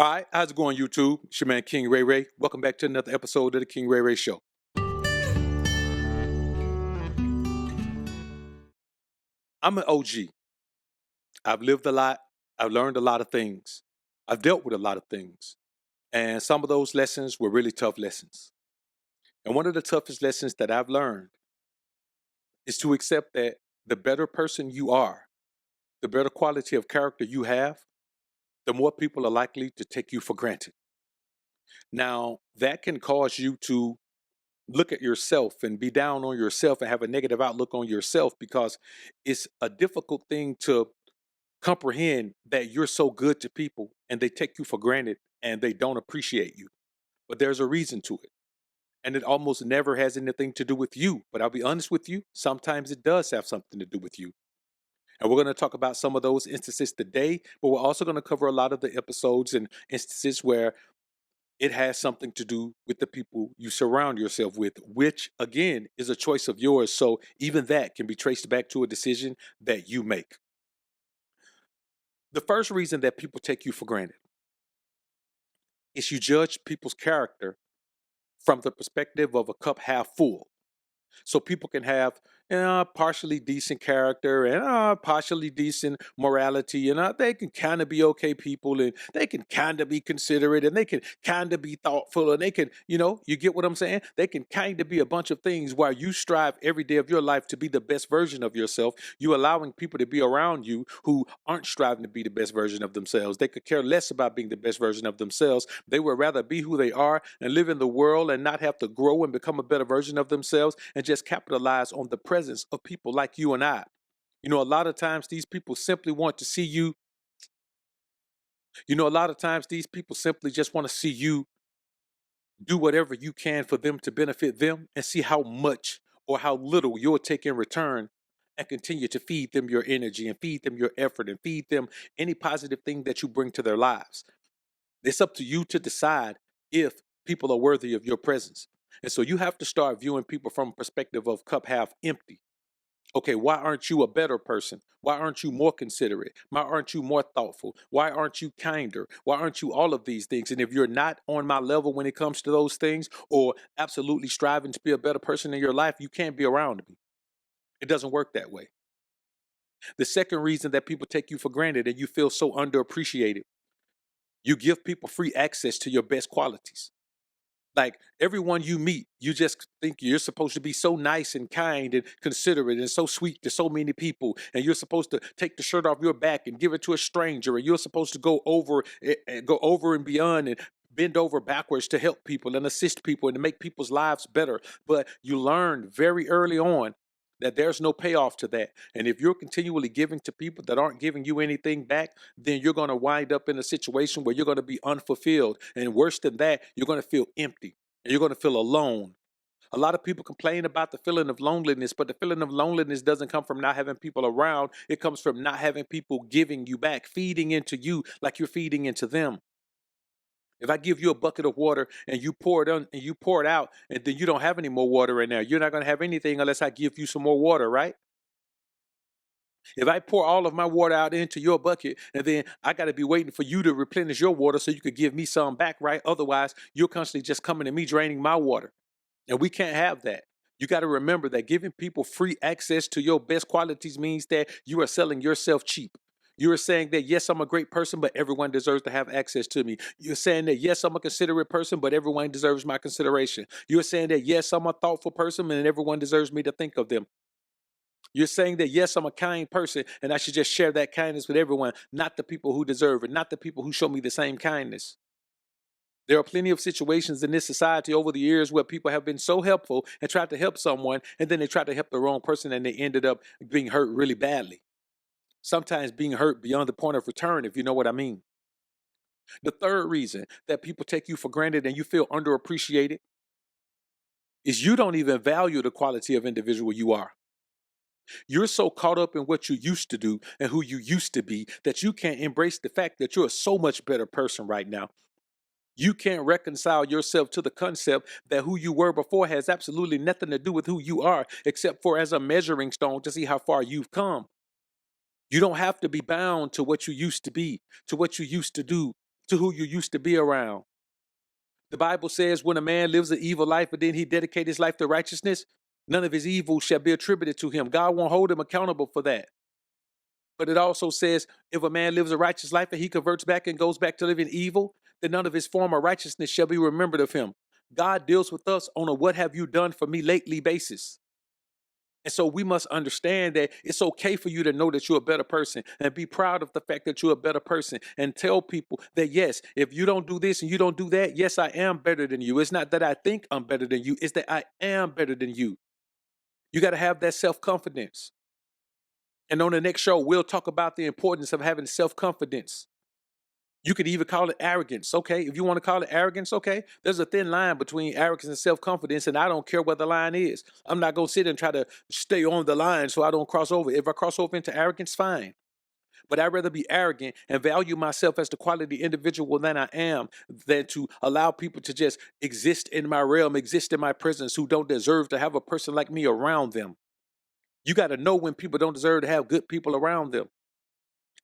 All right, how's it going, YouTube? It's your man King Ray Ray. Welcome back to another episode of the King Ray Ray Show. I'm an OG. I've lived a lot. I've learned a lot of things. I've dealt with a lot of things. And some of those lessons were really tough lessons. And one of the toughest lessons that I've learned is to accept that the better person you are, the better quality of character you have, the more people are likely to take you for granted. Now, that can cause you to look at yourself and be down on yourself and have a negative outlook on yourself because it's a difficult thing to comprehend that you're so good to people and they take you for granted and they don't appreciate you. But there's a reason to it. And it almost never has anything to do with you. But I'll be honest with you, sometimes it does have something to do with you. And we're going to talk about some of those instances today, but we're also going to cover a lot of the episodes and instances where it has something to do with the people you surround yourself with, which again is a choice of yours. So even that can be traced back to a decision that you make. The first reason that people take you for granted is you judge people's character from the perspective of a cup half full. So people can have partially decent character and partially decent morality, and they can kind of be okay people, and they can kind of be considerate, and they can kind of be thoughtful, and they can, you get what I'm saying? They can kind of be a bunch of things while you strive every day of your life to be the best version of yourself. You allowing people to be around you who aren't striving to be the best version of themselves. They could care less about being the best version of themselves. They would rather be who they are and live in the world and not have to grow and become a better version of themselves and just capitalize on the presence of people like you and I. A lot of times these people simply want to see you. A lot of times these people simply just want to see you do whatever you can for them to benefit them and see how much or how little you'll take in return and continue to feed them your energy and feed them your effort and feed them any positive thing that you bring to their lives. It's up to you to decide if people are worthy of your presence. And so you have to start viewing people from a perspective of cup half empty. Okay, why aren't you a better person? Why aren't you more considerate? Why aren't you more thoughtful? Why aren't you kinder? Why aren't you all of these things? And if you're not on my level when it comes to those things, or absolutely striving to be a better person in your life, you can't be around me. It doesn't work that way. The second reason that people take you for granted and you feel so underappreciated, you give people free access to your best qualities. Like everyone you meet, you just think you're supposed to be so nice and kind and considerate and so sweet to so many people. And you're supposed to take the shirt off your back and give it to a stranger. And you're supposed to go over and beyond and bend over backwards to help people and assist people and to make people's lives better. But you learn very early on that there's no payoff to that. And if you're continually giving to people that aren't giving you anything back, then you're going to wind up in a situation where you're going to be unfulfilled. And worse than that, you're going to feel empty and you're going to feel alone. A lot of people complain about the feeling of loneliness, but the feeling of loneliness doesn't come from not having people around. It comes from not having people giving you back, feeding into you like you're feeding into them. If I give you a bucket of water and you pour it out, and then you don't have any more water in there, you're not going to have anything unless I give you some more water, right? If I pour all of my water out into your bucket, and then I got to be waiting for you to replenish your water so you could give me some back, right? Otherwise, you're constantly just coming to me draining my water. And we can't have that. You got to remember that giving people free access to your best qualities means that you are selling yourself cheap. You are saying that, yes, I'm a great person, but everyone deserves to have access to me. You're saying that, yes, I'm a considerate person, but everyone deserves my consideration. You're saying that, yes, I'm a thoughtful person, and everyone deserves me to think of them. You're saying that, yes, I'm a kind person, and I should just share that kindness with everyone, not the people who deserve it, not the people who show me the same kindness. There are plenty of situations in this society over the years where people have been so helpful and tried to help someone, and then they tried to help the wrong person, and they ended up being hurt really badly. Sometimes being hurt beyond the point of return, if you know what I mean. The third reason that people take you for granted and you feel underappreciated is you don't even value the quality of individual you are. You're so caught up in what you used to do and who you used to be that you can't embrace the fact that you're a so much better person right now. You can't reconcile yourself to the concept that who you were before has absolutely nothing to do with who you are, except for as a measuring stone to see how far you've come. You don't have to be bound to what you used to be, to what you used to do, to who you used to be around. The Bible says when a man lives an evil life and then he dedicates his life to righteousness, none of his evil shall be attributed to him. God won't hold him accountable for that. But it also says if a man lives a righteous life and he converts back and goes back to living evil, then none of his former righteousness shall be remembered of him. God deals with us on a what have you done for me lately basis. And so we must understand that it's okay for you to know that you're a better person and be proud of the fact that you're a better person and tell people that, yes, if you don't do this and you don't do that, yes, I am better than you. It's not that I think I'm better than you. It's that I am better than you. You got to have that self-confidence. And on the next show, we'll talk about the importance of having self-confidence. You could even call it arrogance. Okay. If you want to call it arrogance, okay. There's a thin line between arrogance and self-confidence, and I don't care what the line is. I'm not going to sit and try to stay on the line so I don't cross over. If I cross over into arrogance, fine. But I'd rather be arrogant and value myself as the quality individual that I am than to allow people to just exist in my realm, exist in my presence, who don't deserve to have a person like me around them. You got to know when people don't deserve to have good people around them.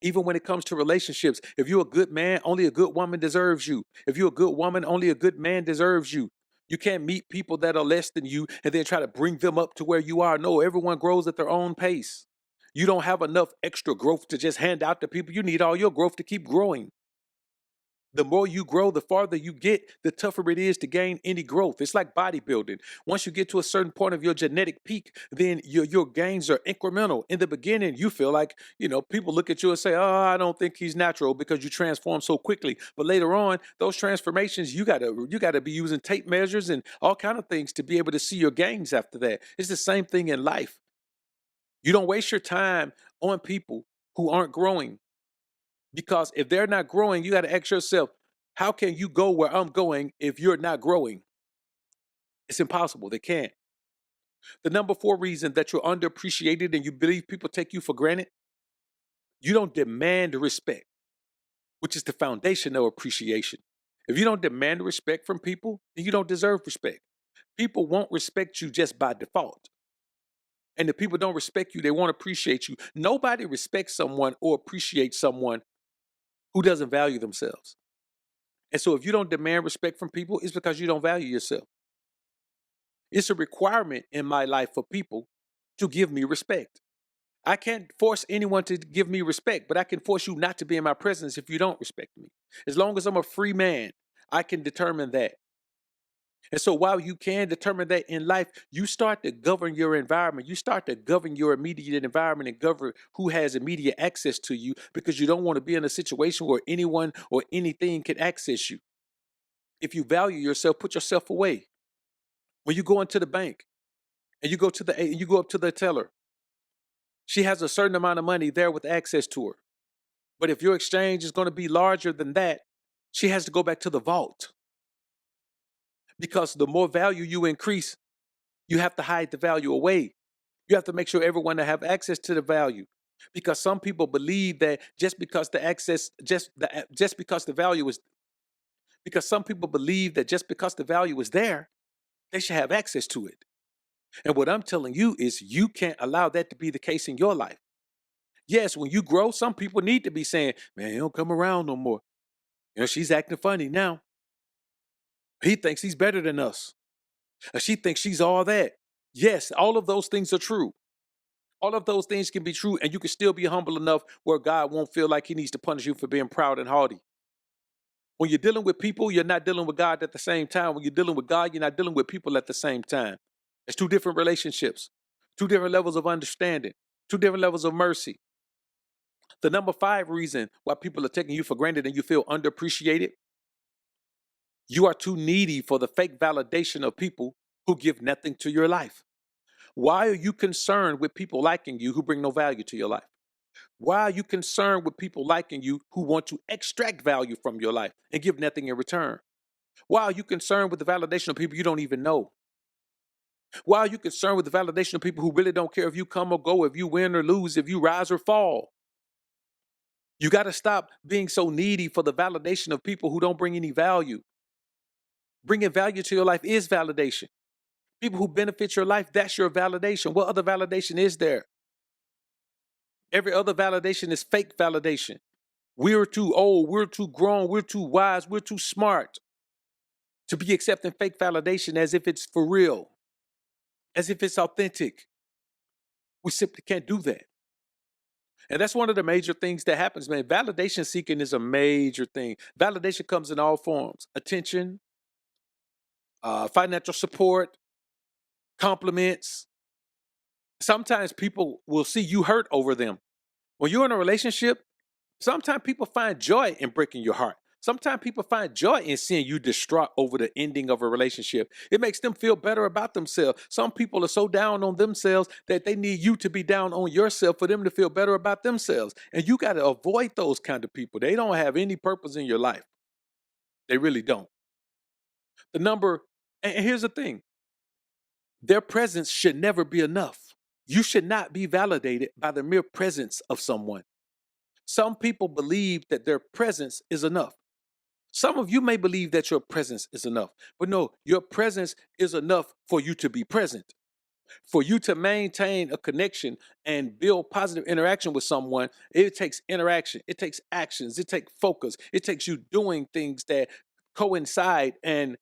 Even when it comes to relationships, if you're a good man, only a good woman deserves you. If you're a good woman, only a good man deserves you. You can't meet people that are less than you and then try to bring them up to where you are. No, everyone grows at their own pace. You don't have enough extra growth to just hand out to people. You need all your growth to keep growing. The more you grow, the farther you get, the tougher it is to gain any growth. It's like bodybuilding. Once you get to a certain point of your genetic peak, then your gains are incremental. In the beginning, you feel like, people look at you and say, oh, I don't think he's natural because you transform so quickly. But later on, those transformations, you gotta be using tape measures and all kind of things to be able to see your gains after that. It's the same thing in life. You don't waste your time on people who aren't growing. Because if they're not growing, you got to ask yourself, how can you go where I'm going if you're not growing? It's impossible. They can't. The number 4 reason that you're underappreciated and you believe people take you for granted, you don't demand respect, which is the foundation of appreciation. If you don't demand respect from people, then you don't deserve respect. People won't respect you just by default. And if people don't respect you, they won't appreciate you. Nobody respects someone or appreciates someone who doesn't value themselves. And so if you don't demand respect from people, it's because you don't value yourself. It's a requirement in my life for people to give me respect. I can't force anyone to give me respect, but I can force you not to be in my presence if you don't respect me. As long as I'm a free man, I can determine that. And so while you can determine that in life, you start to govern your environment. You start to govern your immediate environment and govern who has immediate access to you, because you don't want to be in a situation where anyone or anything can access you. If you value yourself, put yourself away. When you go into the bank and you go up to the teller, she has a certain amount of money there with access to her. But if your exchange is going to be larger than that, she has to go back to the vault. Because the more value you increase, you have to hide the value away. You have to make sure everyone that have access to the value. Because some people believe that just because the value is because some people believe that just because the value is there, they should have access to it. And what I'm telling you is you can't allow that to be the case in your life. Yes, when you grow, some people need to be saying, man, he don't come around no more. She's acting funny now. He thinks he's better than us. She thinks she's all that. Yes, all of those things are true. All of those things can be true, and you can still be humble enough where God won't feel like he needs to punish you for being proud and haughty. When you're dealing with people, you're not dealing with God at the same time. When you're dealing with God, you're not dealing with people at the same time. It's two different relationships, two different levels of understanding, two different levels of mercy. The number 5 reason why people are taking you for granted and you feel underappreciated, you are too needy for the fake validation of people who give nothing to your life. Why are you concerned with people liking you who bring no value to your life? Why are you concerned with people liking you who want to extract value from your life and give nothing in return? Why are you concerned with the validation of people you don't even know? Why are you concerned with the validation of people who really don't care if you come or go, if you win or lose, if you rise or fall? You got to stop being so needy for the validation of people who don't bring any value. Bringing value to your life is validation. People who benefit your life, that's your validation. What other validation is there? Every other validation is fake validation. We're too old, we're too grown, we're too wise, we're too smart to be accepting fake validation as if it's for real, as if it's authentic. We simply can't do that. And that's one of the major things that happens, man. Validation seeking is a major thing. Validation comes in all forms: attention, financial support, compliments. Sometimes people will see you hurt over them. When you're in a relationship, sometimes people find joy in breaking your heart. Sometimes people find joy in seeing you distraught over the ending of a relationship. It makes them feel better about themselves. Some people are so down on themselves that they need you to be down on yourself for them to feel better about themselves. And you got to avoid those kind of people. They don't have any purpose in your life. They really don't. The number, and here's the thing, their presence should never be enough. You should not be validated by the mere presence of someone. Some people believe that their presence is enough. Some of you may believe that your presence is enough, but no, your presence is enough for you to be present. For you to maintain a connection and build positive interaction with someone, it takes interaction, it takes actions, it takes focus, it takes you doing things that coincide and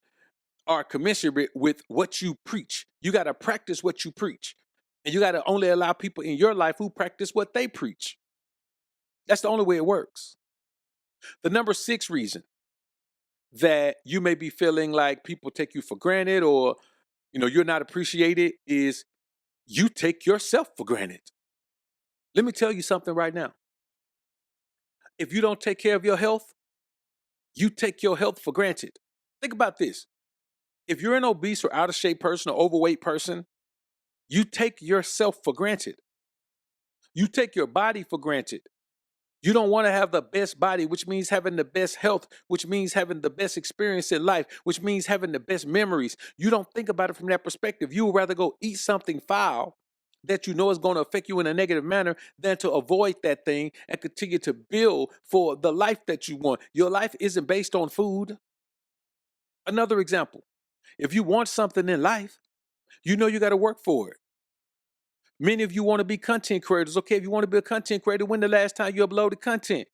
are commensurate with what you preach. You got to practice what you preach. And you got to only allow people in your life who practice what they preach. That's the only way it works. The number 6 reason that you may be feeling like people take you for granted or you're not appreciated is you take yourself for granted. Let me tell you something right now. If you don't take care of your health, you take your health for granted. Think about this. If you're an obese or out of shape person or overweight person, you take yourself for granted. You take your body for granted. You don't want to have the best body, which means having the best health, which means having the best experience in life, which means having the best memories. You don't think about it from that perspective. You would rather go eat something foul that you know is going to affect you in a negative manner than to avoid that thing and continue to build for the life that you want. Your life isn't based on food. Another example, if you want something in life, you know you got to work for it. Many of you want to be content creators. Okay, if you want to be a content creator, when the last time you uploaded content?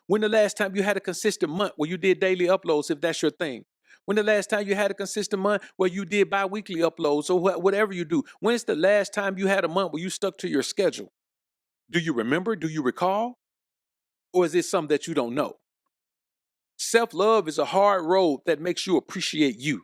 When the last time you had a consistent month where you did daily uploads, if that's your thing? When the last time you had a consistent month where you did bi-weekly uploads or whatever you do? When's the last time you had a month where you stuck to your schedule? Do you remember? Do you recall? Or is it something that you don't know? Self-love is a hard road that makes you appreciate you.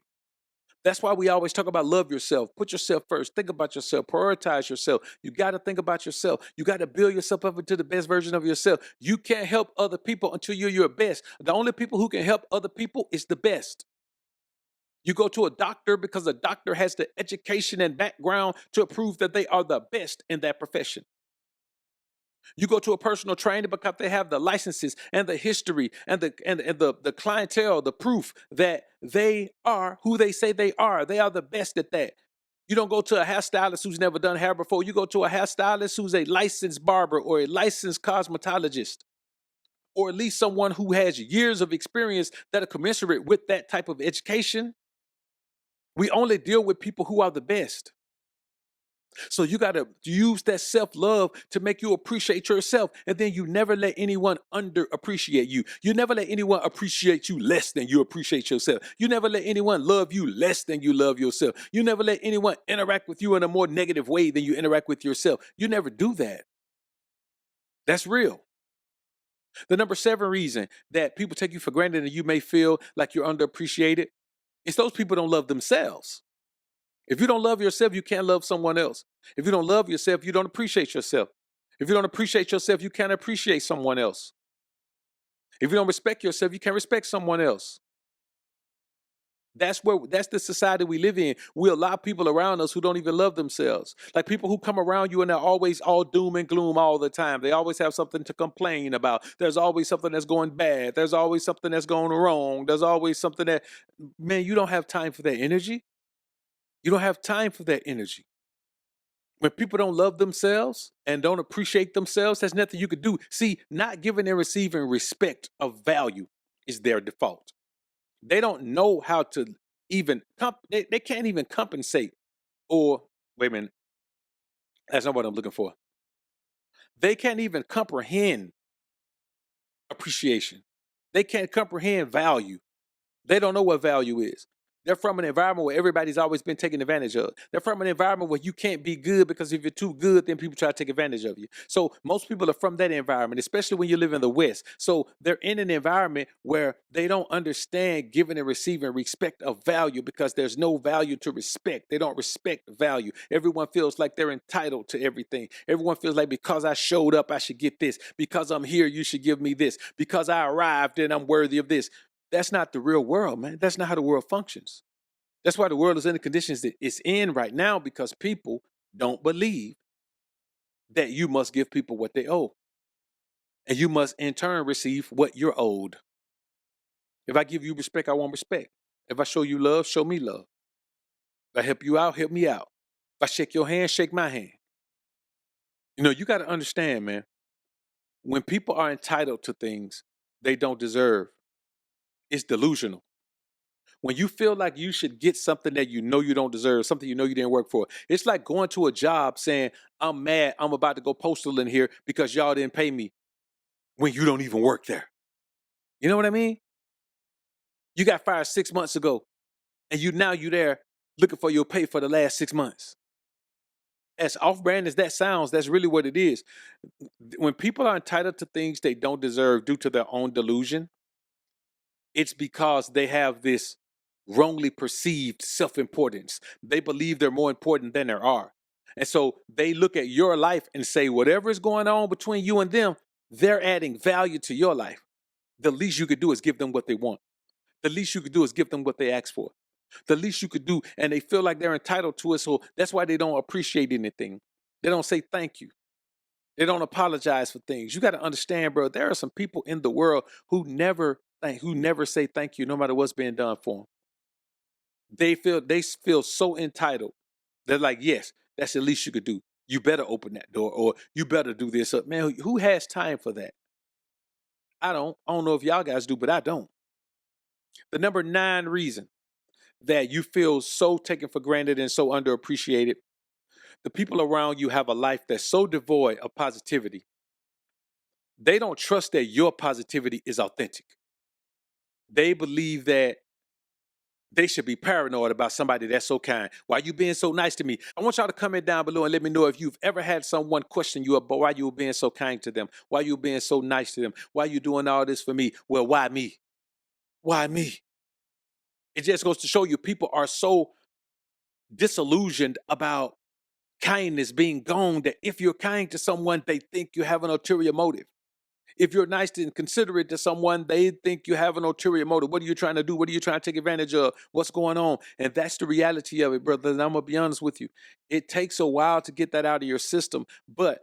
That's why we always talk about love yourself. Put yourself first. Think about yourself. Prioritize yourself. You got to think about yourself. You got to build yourself up into the best version of yourself. You can't help other people until you're your best. The only people who can help other people is the best. You go to a doctor because a doctor has the education and background to prove that they are the best in that profession. You go to a personal trainer because they have the licenses and the history and the clientele, the proof that they are who they say they are. They are the best at that. You don't go to a hairstylist who's never done hair before. You go to a hairstylist who's a licensed barber or a licensed cosmetologist, or at least someone who has years of experience that are commensurate with that type of education. We only deal with people who are the best. So you got to use that self-love to make you appreciate yourself. And then you never let anyone underappreciate you. You never let anyone appreciate you less than you appreciate yourself. You never let anyone love you less than you love yourself. You never let anyone interact with you in a more negative way than you interact with yourself. You never do that. That's real. The number 7 reason that people take you for granted and you may feel like you're underappreciated is those people don't love themselves. If you don't love yourself, you can't love someone else. If you don't love yourself, you don't appreciate yourself. If you don't appreciate yourself, you can't appreciate someone else. If you don't respect yourself, you can't respect someone else. That's the society we live in. We allow people around us who don't even love themselves. Like people who come around you and they're always all doom and gloom all the time. They always have something to complain about. There's always something that's going bad. There's always something that's going wrong. There's always something that, man, you don't have time for that energy. You don't have time for that energy. When people don't love themselves and don't appreciate themselves, there's nothing you could do. See, not giving and receiving respect of value is their default. They don't know how to even, they can't even compensate or, wait a minute, that's not what I'm looking for. They can't even comprehend appreciation. They can't comprehend value. They don't know what value is. They're from an environment where everybody's always been taken advantage of. They're from an environment where you can't be good because if you're too good, then people try to take advantage of you. So most people are from that environment, especially when you live in the West. So they're in an environment where they don't understand giving and receiving respect of value because there's no value to respect. They don't respect value. Everyone feels like they're entitled to everything. Everyone feels like because I showed up, I should get this. Because I'm here, you should give me this. Because I arrived, then I'm worthy of this. That's not the real world, man. That's not how the world functions. That's why the world is in the conditions that it's in right now because people don't believe that you must give people what they owe. And you must in turn receive what you're owed. If I give you respect, I want respect. If I show you love, show me love. If I help you out, help me out. If I shake your hand, shake my hand. You know, you got to understand, man, when people are entitled to things they don't deserve, it's delusional. When you feel like you should get something that you know you don't deserve, something you know you didn't work for, it's like going to a job saying, I'm mad, I'm about to go postal in here because y'all didn't pay me when you don't even work there. You know what I mean? You got fired 6 months ago and you there looking for your pay for the last 6 months. As off-brand as that sounds, that's really what it is. When people are entitled to things they don't deserve due to their own delusion, it's because they have this wrongly perceived self-importance. They believe they're more important than there are. And so they look at your life and say, whatever is going on between you and them, they're adding value to your life. The least you could do is give them what they want. The least you could do is give them what they ask for. The least you could do, and they feel like they're entitled to it. So that's why they don't appreciate anything. They don't say thank you. They don't apologize for things. You got to understand, bro. There are some people in the world who never say thank you, no matter what's being done for them. They feel so entitled. They're like, yes, that's the least you could do. You better open that door, or you better do this. Man, who has time for that? I don't. I don't know if y'all guys do, but I don't. The number 9 reason that you feel so taken for granted and so underappreciated, the people around you have a life that's so devoid of positivity. They don't trust that your positivity is authentic. They believe that they should be paranoid about somebody that's so kind. Why you being so nice to me? I want y'all to comment down below and let me know if you've ever had someone question you about why you were being so kind to them, why you were being so nice to them, why you doing all this for me. Well, why me? Why me? It just goes to show you people are so disillusioned about kindness being gone that if you're kind to someone, they think you have an ulterior motive. If you're nice and considerate to someone, they think you have an ulterior motive. What are you trying to do? What are you trying to take advantage of? What's going on? And that's the reality of it, brother. And I'm going to be honest with you. It takes a while to get that out of your system, but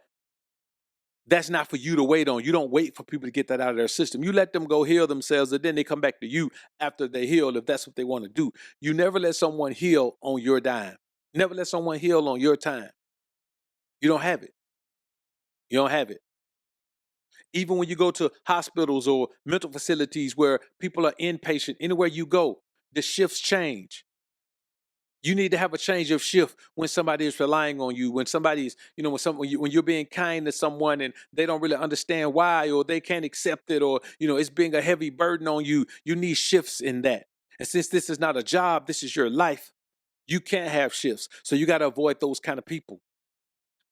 that's not for you to wait on. You don't wait for people to get that out of their system. You let them go heal themselves, and then they come back to you after they heal if that's what they want to do. You never let someone heal on your dime. Never let someone heal on your time. You don't have it. You don't have it. Even when you go to hospitals or mental facilities where people are inpatient, anywhere you go, the shifts change. You need to have a change of shift when somebody is relying on you, when somebody's, when you're being kind to someone and they don't really understand why, or they can't accept it, or, it's being a heavy burden on you. You need shifts in that. And since this is not a job, this is your life, you can't have shifts. So you got to avoid those kind of people.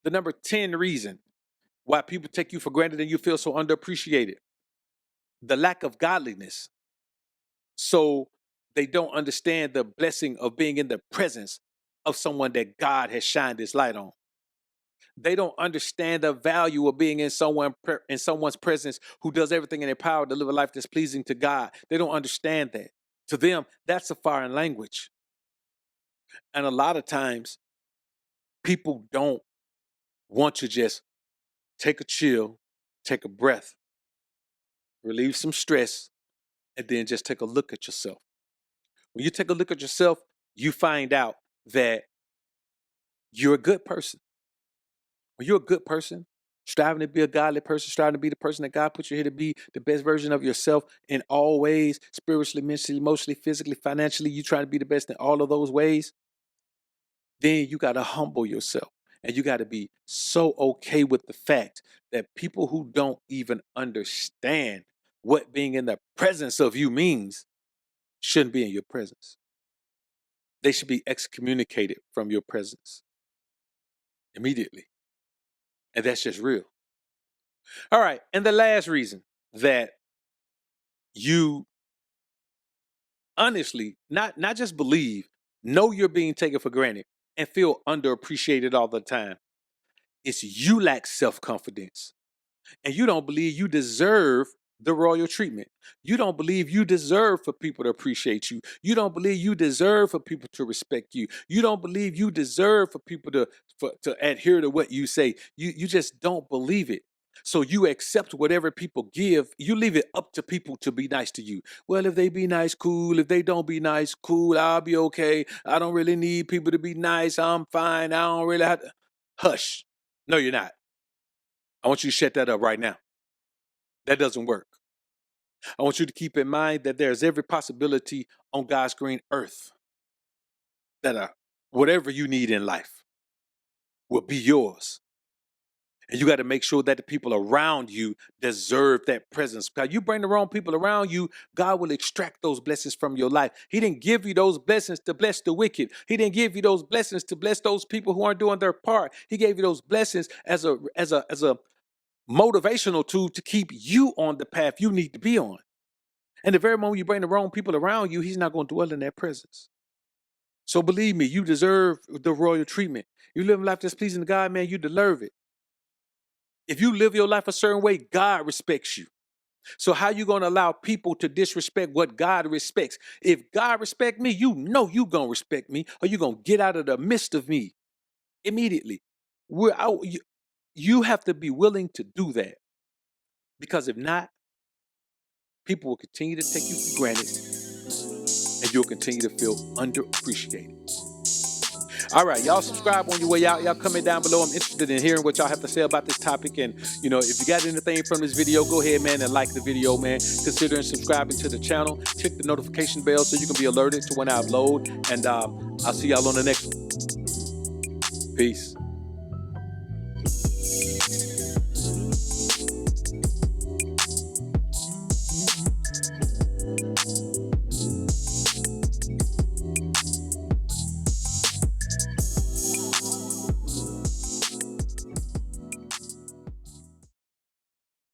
The number 10 reason why people take you for granted and you feel so underappreciated, the lack of godliness. So they don't understand the blessing of being in the presence of someone that God has shined his light on. They don't understand the value of being in someone's presence who does everything in their power to live a life that's pleasing to God. They don't understand that. To them, that's a foreign language. And a lot of times, people don't want to just take a chill, take a breath, relieve some stress, and then just take a look at yourself. When you take a look at yourself, you find out that you're a good person. When you're a good person, striving to be a godly person, striving to be the person that God put you here to be, the best version of yourself in all ways, spiritually, mentally, emotionally, physically, financially, you trying to be the best in all of those ways, then you got to humble yourself. And you got to be so okay with the fact that people who don't even understand what being in the presence of you means shouldn't be in your presence. They should be excommunicated from your presence immediately. And that's just real. All right. And the last reason that you honestly, not just believe, know you're being taken for granted and feel underappreciated all the time, is you lack self-confidence. And you don't believe you deserve the royal treatment. You don't believe you deserve for people to appreciate you. You don't believe you deserve for people to respect you. You don't believe you deserve for people to adhere to what you say. You just don't believe it. So you accept whatever people give. You leave it up to people to be nice to you. Well, if they be nice, cool. If they don't be nice, cool. I'll be okay. I don't really need people to be nice. I'm fine. I don't really have to. Hush. No, you're not. I want you to shut that up right now. That doesn't work. I want you to keep in mind that there's every possibility on God's green earth that whatever you need in life will be yours. And you got to make sure that the people around you deserve that presence. Because you bring the wrong people around you, God will extract those blessings from your life. He didn't give you those blessings to bless the wicked. He didn't give you those blessings to bless those people who aren't doing their part. He gave you those blessings as a motivational tool to keep you on the path you need to be on. And the very moment you bring the wrong people around you, he's not going to dwell in that presence. So believe me, you deserve the royal treatment. You live a life that's pleasing to God, man, you deserve it. If you live your life a certain way, God respects you. So how you going to allow people to disrespect what God respects? If God respect me, you know you going to respect me, or you going to get out of the midst of me immediately. You have to be willing to do that. Because if not, people will continue to take you for granted and you'll continue to feel underappreciated. All right, y'all subscribe on your way out. Y'all comment down below. I'm interested in hearing what y'all have to say about this topic. And, if you got anything from this video, go ahead, man, and like the video, man. Consider subscribing to the channel. Check the notification bell so you can be alerted to when I upload. And I'll see y'all on the next one. Peace.